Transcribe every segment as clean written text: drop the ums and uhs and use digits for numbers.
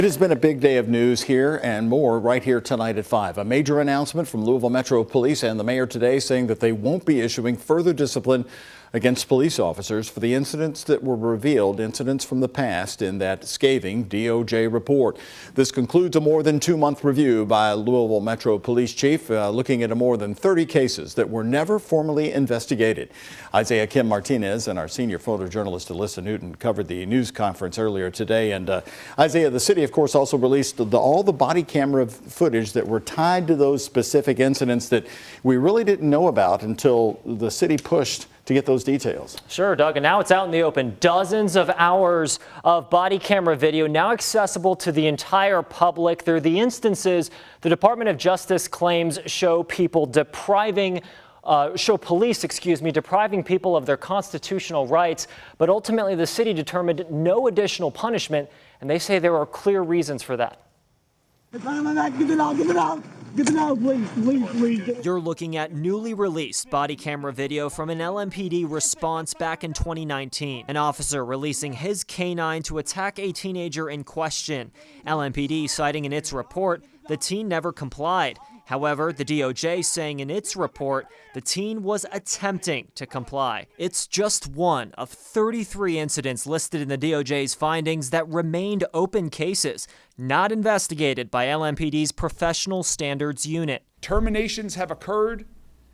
It has been a big day of news here and more right here tonight at 5. A major announcement from Louisville Metro Police and the mayor today saying that they won't be issuing further discipline against police officers for the incidents that were revealed, incidents from the past in that scathing DOJ report. This concludes a more than 2-month review by Louisville Metro Police Chief looking at more than 30 cases that were never formally investigated. Isaiah Kim Martinez and our senior photojournalist Alyssa Newton covered the news conference earlier today. And Isaiah, the city, of course, also released all the body camera footage that were tied to those specific incidents that we really didn't know about until the city pushed to get those details. Sure, Doug, and now it's out in the open. Dozens of hours of body camera video now accessible to the entire public. They're the instances the Department of Justice claims show police depriving people of their constitutional rights. But ultimately, the city determined no additional punishment, and they say there are clear reasons for that. You're looking at newly released body camera video from an LMPD response back in 2019. An officer releasing his canine to attack a teenager in question. LMPD citing in its report the teen never complied. However, the DOJ saying in its report the teen was attempting to comply. It's just one of 33 incidents listed in the DOJ's findings that remained open cases, not investigated by LMPD's Professional Standards Unit. Terminations have occurred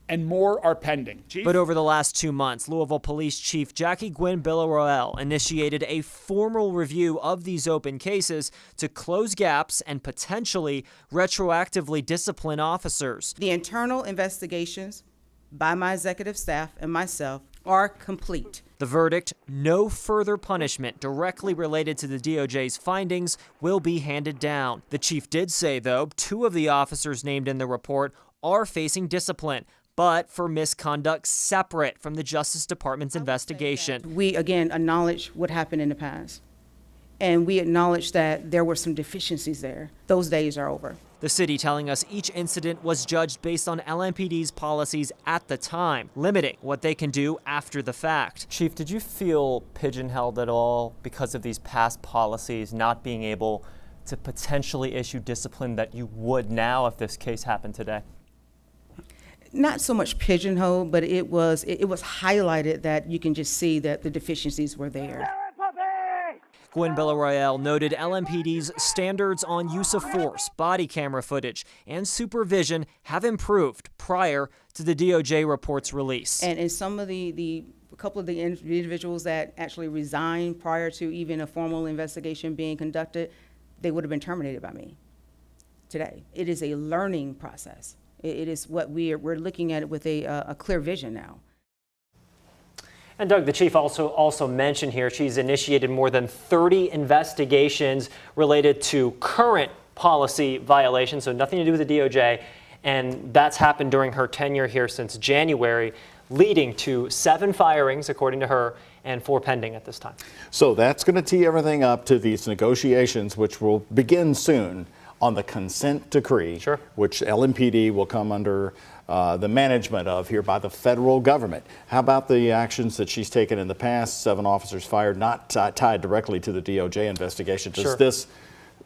and more are pending. Chief? But over the last 2 months, Louisville Police Chief Jackie Gwynn Billaroel initiated a formal review of these open cases to close gaps and potentially retroactively discipline officers. The internal investigations by my executive staff and myself are complete. The verdict, no further punishment directly related to the DOJ's findings will be handed down. The chief did say, though, 2 of the officers named in the report are facing discipline, but for misconduct separate from the Justice Department's investigation. We, again, acknowledge what happened in the past, and we acknowledge that there were some deficiencies there. Those days are over. The city telling us each incident was judged based on LMPD's policies at the time, limiting what they can do after the fact. Chief, did you feel pigeonholed at all because of these past policies not being able to potentially issue discipline that you would now if this case happened today? Not so much pigeonhole, but it was highlighted that you can just see that the deficiencies were there. Gwynn Billaroel noted LMPD's standards on use of force, body camera footage, and supervision have improved prior to the DOJ report's release. And in some of a couple of the individuals that actually resigned prior to even a formal investigation being conducted, they would have been terminated by me today. It is a learning process. It is what we're looking at it with a clear vision now. And Doug, the chief also mentioned here she's initiated more than 30 investigations related to current policy violations, so nothing to do with the DOJ, and that's happened during her tenure here since January, leading to 7 firings, according to her, and 4 pending at this time. So that's going to tee everything up to these negotiations, which will begin soon on the consent decree, sure, which LMPD will come under the management of here by the federal government. How about the actions that she's taken in the past? 7 officers fired, not tied directly to the DOJ investigation. Does this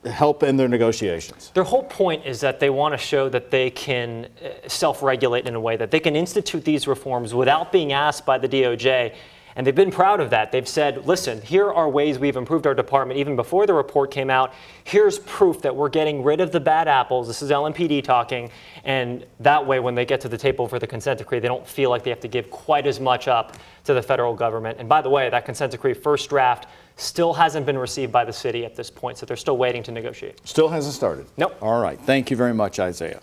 help in their negotiations? Their whole point is that they want to show that they can self-regulate in a way that they can institute these reforms without being asked by the DOJ. And they've been proud of that. They've said, listen, here are ways we've improved our department even before the report came out. Here's proof that we're getting rid of the bad apples. This is LMPD talking. And that way, when they get to the table for the consent decree, they don't feel like they have to give quite as much up to the federal government. And by the way, that consent decree first draft still hasn't been received by the city at this point. So they're still waiting to negotiate. Still hasn't started? Nope. All right. Thank you very much, Isaiah.